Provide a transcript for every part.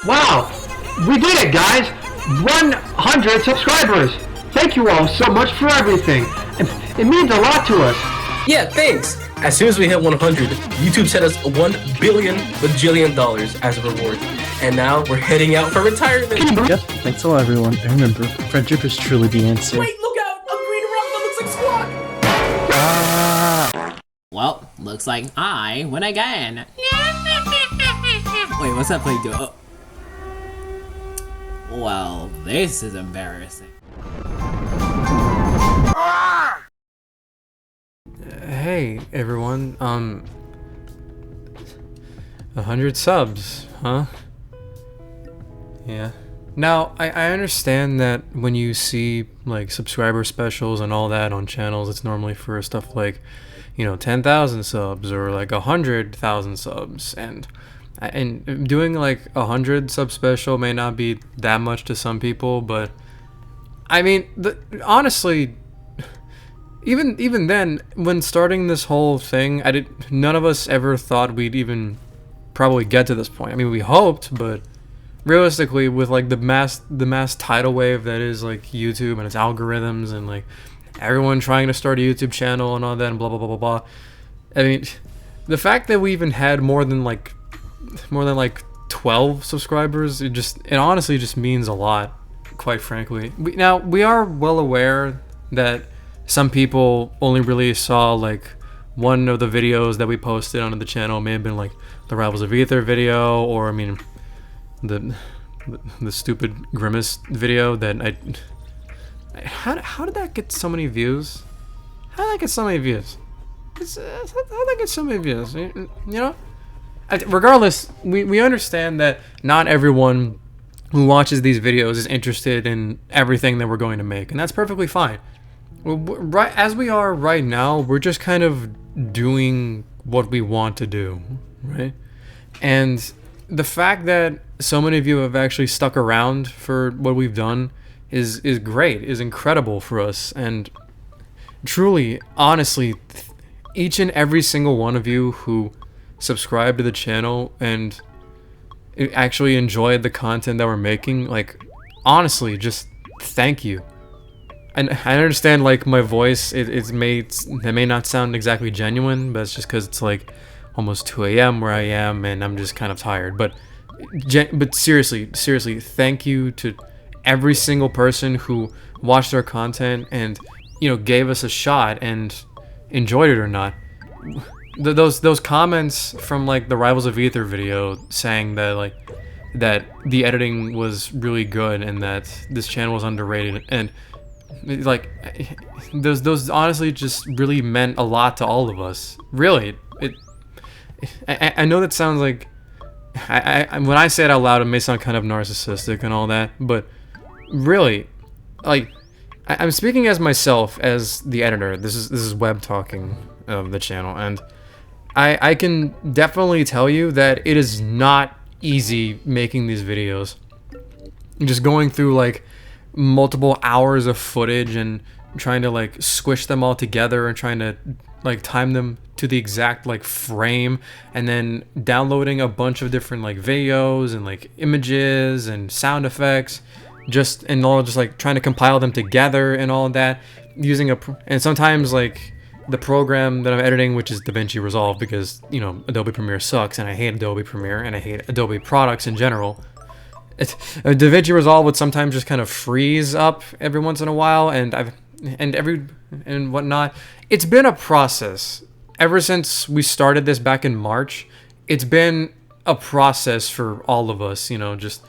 Wow, we did it, guys! 100 subscribers! Thank you all so much for everything. It means a lot to us. Yeah, thanks! As soon as we hit 100, YouTube sent us $1 billion bajillion as a reward. And now we're heading out for retirement. Yep, thanks a lot, everyone. And remember, friendship is truly the answer. Wait, look out! A green rock that looks like Squawk! Well, looks like I win again. Wait, what's that play do? Oh. Well, this is embarrassing. Hey everyone, 100 subs, huh? Yeah. Now, I understand that when you see like subscriber specials and all that on channels, it's normally for stuff like, you know, 10,000 subs or like 100,000 subs, and doing like 100 sub special may not be that much to some people, but I mean, honestly, even then, when starting this whole thing, none of us ever thought we'd even probably get to this point. I mean, we hoped, but realistically, with like the mass tidal wave that is like YouTube and its algorithms and like everyone trying to start a YouTube channel and all that and blah blah blah blah blah. I mean, the fact that we even had more than like 12 subscribers, it honestly just means a lot, quite frankly. We are well aware that some people only really saw like one of the videos that we posted onto the channel. It may have been like the Rivals of Ether video, or I mean the stupid Grimace video that how did that get so many views? How did that get so many views? How did that get so many views? You know? Regardless, we understand that not everyone who watches these videos is interested in everything that we're going to make, and that's perfectly fine. Right as we are right now, we're just kind of doing what we want to do, right? And the fact that so many of you have actually stuck around for what we've done is great, is incredible for us, and truly, honestly, each and every single one of you who subscribe to the channel and actually enjoyed the content that we're making, like, honestly, just thank you. And I understand, like, my voice, it may not sound exactly genuine, but it's just because it's like almost 2 a.m. where I am and I'm just kind of tired. But seriously, thank you to every single person who watched our content and, you know, gave us a shot and enjoyed it or not. Those comments from like the Rivals of Ether video saying that like that the editing was really good and that this channel was underrated, and like those honestly just really meant a lot to all of us. Really, I know that sounds like when I say it out loud, it may sound kind of narcissistic and all that, but really, like, I'm speaking as myself as the editor. This is Web talking of the channel, and I can definitely tell you that it is not easy making these videos. Just going through like multiple hours of footage and trying to like squish them all together and trying to like time them to the exact like frame, and then downloading a bunch of different like videos and like images and sound effects, just like trying to compile them together and all of that using and sometimes like the program that I'm editing, which is DaVinci Resolve, because, you know, Adobe Premiere sucks and I hate Adobe Premiere and I hate Adobe products in general. DaVinci Resolve would sometimes just kind of freeze up every once in a while, and whatnot. It's been a process ever since we started this back in March. It's been a process for all of us, you know, just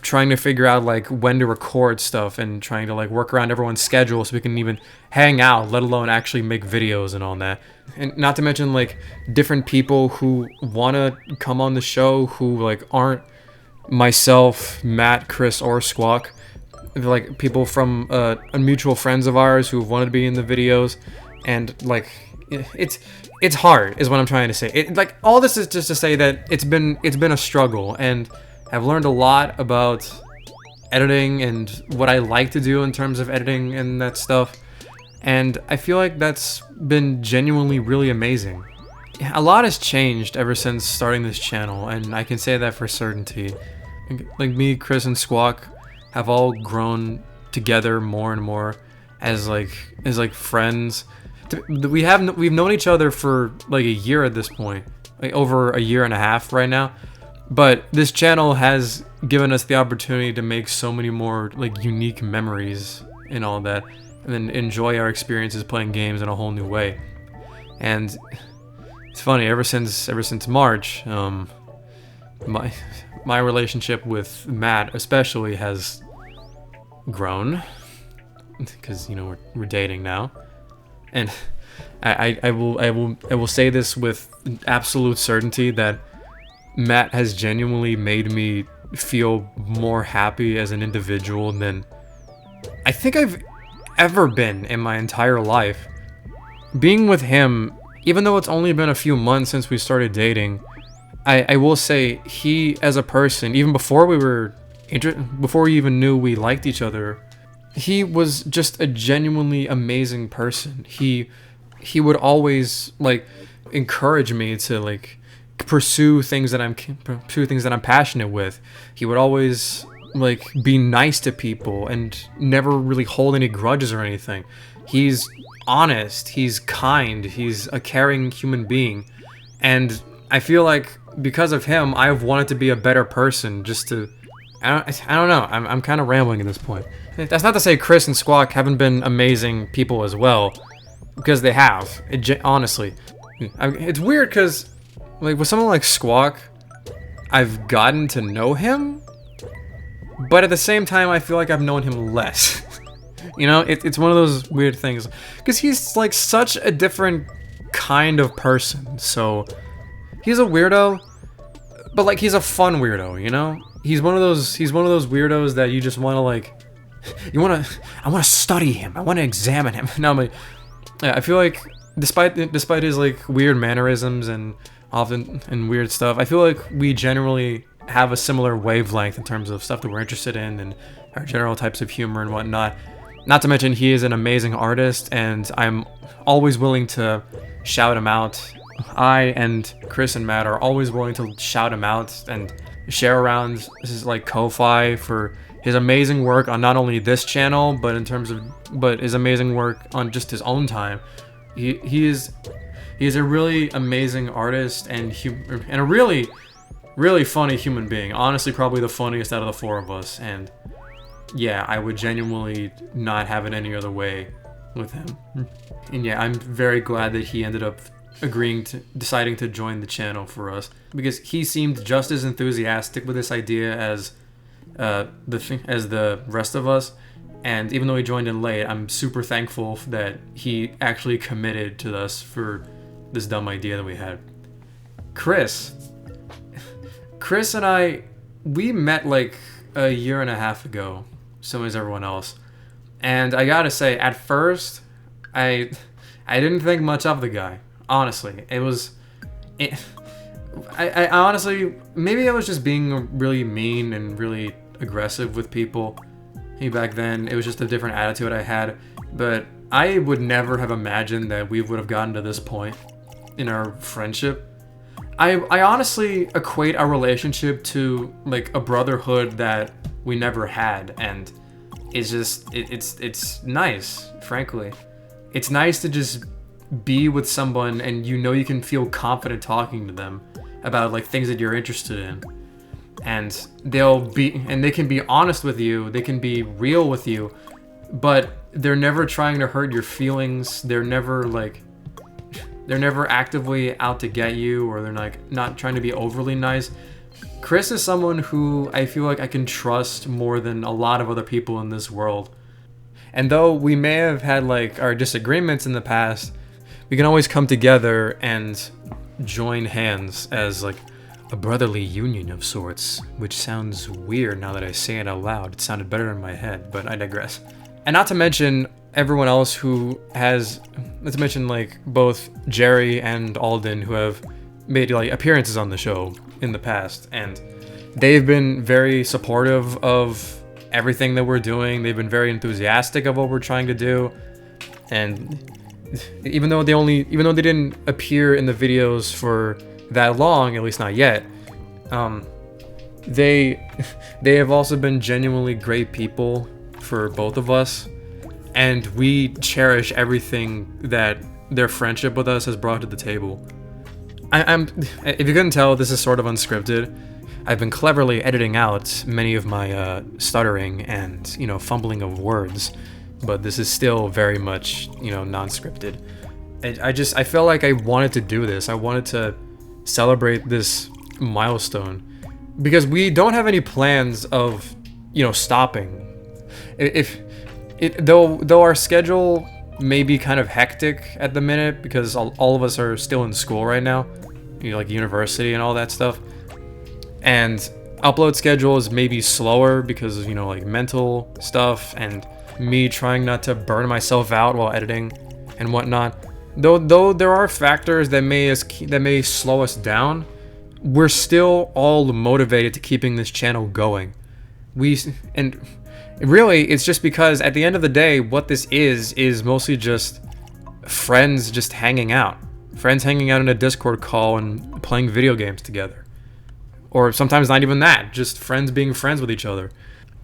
trying to figure out like when to record stuff and trying to like work around everyone's schedule so we can even hang out, let alone actually make videos and all that. And not to mention like different people who want to come on the show who like aren't myself, Matt, Chris, or Squawk. Like people from mutual friends of ours who wanted to be in the videos, and like it's hard is what I'm trying to say. Like all this is just to say that it's been a struggle, and I've learned a lot about editing and what I like to do in terms of editing and that stuff, and I feel like that's been genuinely really amazing. A lot has changed ever since starting this channel, and I can say that for certainty. like me, Chris, and Squawk have all grown together more and more as friends. We've known each other for like a year at this point, like over a year and a half right now. But this channel has given us the opportunity to make so many more like unique memories and all that, and then enjoy our experiences playing games in a whole new way. And it's funny, ever since March, my relationship with Matt especially has grown, because you know we're dating now, and I will say this with absolute certainty that Matt has genuinely made me feel more happy as an individual than I think I've ever been in my entire life. Being with him, even though it's only been a few months since we started dating, I will say he as a person, even before before we even knew we liked each other, he was just a genuinely amazing person. He would always like encourage me to like pursue things that I'm passionate with. He would always like be nice to people and never really hold any grudges or anything. He's honest, he's kind, he's a caring human being, and I feel like because of him I've wanted to be a better person. Just to I don't know, I'm kind of rambling at this point. That's not to say Chris and Squawk haven't been amazing people as well, because they have. Honestly, it's weird because like with someone like Squawk, I've gotten to know him, but at the same time I feel like I've known him less. You know, it's one of those weird things, because he's like such a different kind of person. So he's a weirdo, but like he's a fun weirdo, you know? He's one of those weirdos that you just want to like, I want to study him, I want to examine him. No, but yeah, I feel like despite his like weird mannerisms and weird stuff, I feel like we generally have a similar wavelength in terms of stuff that we're interested in and our general types of humor and whatnot. Not to mention he is an amazing artist, and I'm always willing to shout him out. I and Chris and Matt are always willing to shout him out and share around his like Ko-Fi for his amazing work on not only this channel, but his amazing work on just his own time. He is a really amazing artist and a really, really funny human being. Honestly, probably the funniest out of the four of us. And yeah, I would genuinely not have it any other way with him. And yeah, I'm very glad that he ended up deciding to join the channel for us, because he seemed just as enthusiastic with this idea as the rest of us. And even though he joined in late, I'm super thankful that he actually committed to us for this dumb idea that we had. Chris and I, we met like a year and a half ago, so as everyone else. And I gotta say, at first, I didn't think much of the guy. Honestly, I honestly, maybe I was just being really mean and really aggressive with people. Maybe back then, it was just a different attitude I had. But I would never have imagined that we would have gotten to this point in our friendship. I honestly equate our relationship to like a brotherhood that we never had, and it's just it's nice, frankly. It's nice to just be with someone and you know you can feel confident talking to them about like things that you're interested in, and they can be honest with you, they can be real with you, but they're never trying to hurt your feelings. They're never actively out to get you, or they're like not trying to be overly nice. Chris is someone who I feel like I can trust more than a lot of other people in this world. And though we may have had like our disagreements in the past, we can always come together and join hands as like a brotherly union of sorts, which sounds weird now that I say it out loud. It sounded better in my head, but I digress. And not to mention everyone else who has, not to mention like both Jerry and Alden, who have made like appearances on the show in the past, and they've been very supportive of everything that we're doing. They've been very enthusiastic of what we're trying to do, and even though they didn't appear in the videos for that long, at least not yet, they have also been genuinely great people for both of us, and we cherish everything that their friendship with us has brought to the table. If you couldn't tell, this is sort of unscripted. I've been cleverly editing out many of my stuttering and, fumbling of words, but this is still very much, non-scripted. I felt like I wanted to do this. I wanted to celebrate this milestone because we don't have any plans of, stopping. Though our schedule may be kind of hectic at the minute because all of us are still in school right now, like university and all that stuff. And upload schedule is maybe slower because of, like mental stuff and me trying not to burn myself out while editing and whatnot. Though there are factors that may slow us down, we're still all motivated to keeping this channel going. And really, it's just because at the end of the day, what this is mostly just friends just hanging out. Friends hanging out in a Discord call and playing video games together. Or sometimes not even that, just friends being friends with each other.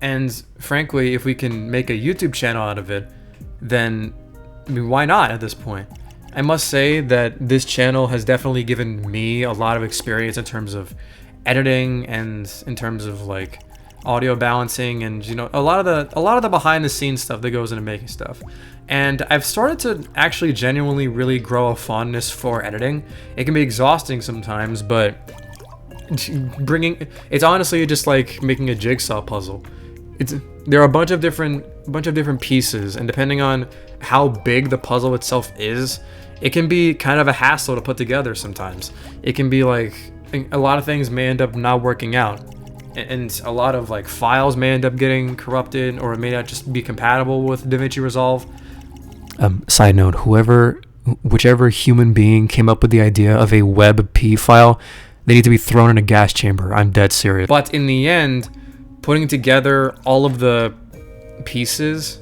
And frankly, if we can make a YouTube channel out of it, then why not at this point? I must say that this channel has definitely given me a lot of experience in terms of editing and in terms of like audio balancing and a lot of the behind the scenes stuff that goes into making stuff. And I've started to actually genuinely really grow a fondness for editing. It can be exhausting sometimes, but it's honestly just like making a jigsaw puzzle. There are a bunch of different pieces, and depending on how big the puzzle itself is, it can be kind of a hassle to put together sometimes. It can be like a lot of things may end up not working out, and a lot of like files may end up getting corrupted, or it may not just be compatible with DaVinci Resolve. Side note, whichever human being came up with the idea of a WebP file, they need to be thrown in a gas chamber. I'm dead serious. But in the end, putting together all of the pieces,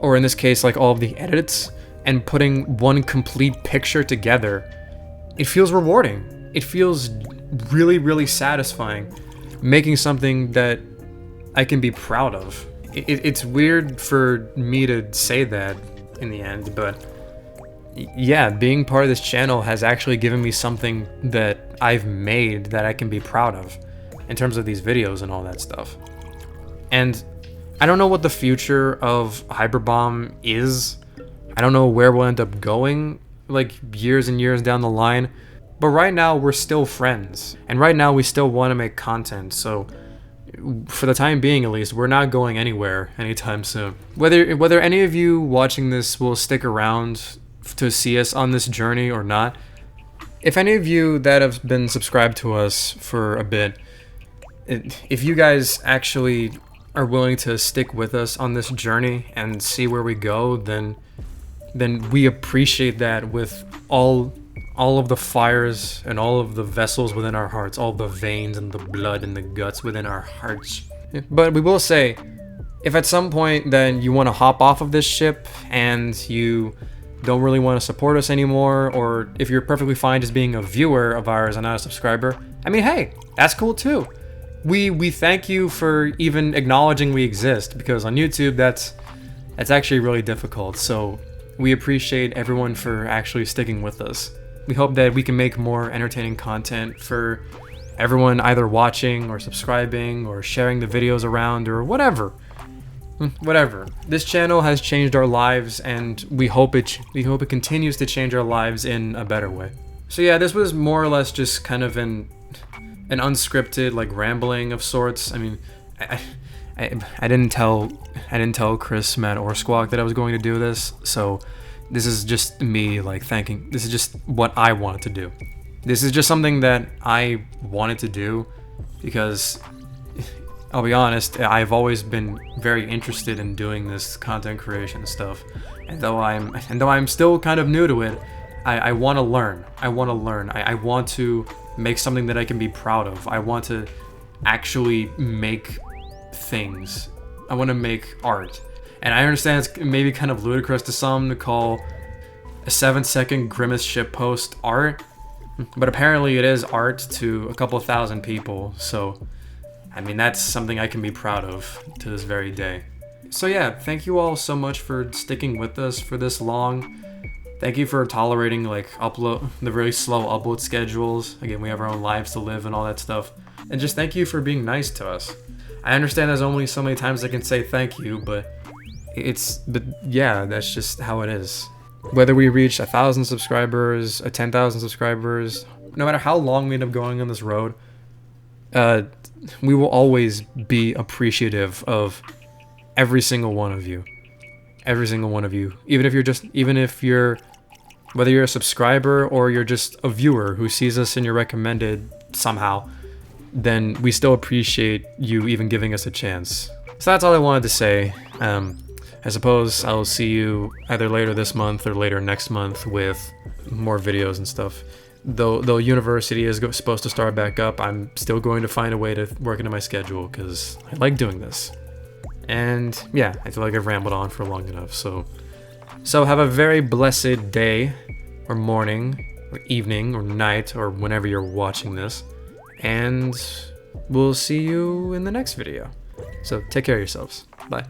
or in this case, like all of the edits, and putting one complete picture together, it feels rewarding. It feels really, really satisfying, making something that I can be proud of. It's weird for me to say that in the end, but yeah, being part of this channel has actually given me something that I've made that I can be proud of in terms of these videos and all that stuff. And I don't know what the future of HyperBomb is. I don't know where we'll end up going like years and years down the line, but right now we're still friends, and right now we still want to make content. So for the time being, at least, we're not going anywhere anytime soon. Whether any of you watching this will stick around to see us on this journey or not, if any of you that have been subscribed to us for a bit, if you guys actually are willing to stick with us on this journey and see where we go, then we appreciate that with all of the fires and all of the vessels within our hearts, all the veins and the blood and the guts within our hearts. But we will say, if at some point then you want to hop off of this ship and you don't really want to support us anymore, or if you're perfectly fine just being a viewer of ours and not a subscriber, I mean, hey, that's cool too. We thank you for even acknowledging we exist, because on YouTube that's actually really difficult. So we appreciate everyone for actually sticking with us. We hope that we can make more entertaining content for everyone either watching or subscribing or sharing the videos around or whatever. Whatever. This channel has changed our lives, and we hope it continues to change our lives in a better way. So yeah, this was more or less just kind of an unscripted like rambling of sorts. I mean, I didn't tell Chris, Matt, or Squawk that I was going to do this, so this is just me like thanking. This is just what I wanted to do. This is just something that I wanted to do because, I'll be honest, I've always been very interested in doing this content creation stuff, and though I'm still kind of new to it, I want to learn. I want to make something that I can be proud of. I want to actually make things. I want to make art. And I understand it's maybe kind of ludicrous to some to call a 7-second Grimace shitpost art, but apparently it is art to a couple thousand people. So I mean, that's something I can be proud of to this very day. So yeah, thank you all so much for sticking with us for this long. Thank you for tolerating like the really slow upload schedules. Again, we have our own lives to live and all that stuff. And just thank you for being nice to us. I understand there's only so many times I can say thank you, but yeah, that's just how it is. Whether we reach 1,000 subscribers, 10,000 subscribers, no matter how long we end up going on this road, we will always be appreciative of every single one of you. Every single one of you. Whether you're a subscriber or you're just a viewer who sees us in your recommended somehow, then we still appreciate you even giving us a chance. So that's all I wanted to say. I suppose I'll see you either later this month or later next month with more videos and stuff. Though university is supposed to start back up, I'm still going to find a way to work into my schedule because I like doing this. And yeah, I feel like I've rambled on for long enough. So have a very blessed day, or morning, or evening, or night, or whenever you're watching this. And we'll see you in the next video. So take care of yourselves. Bye.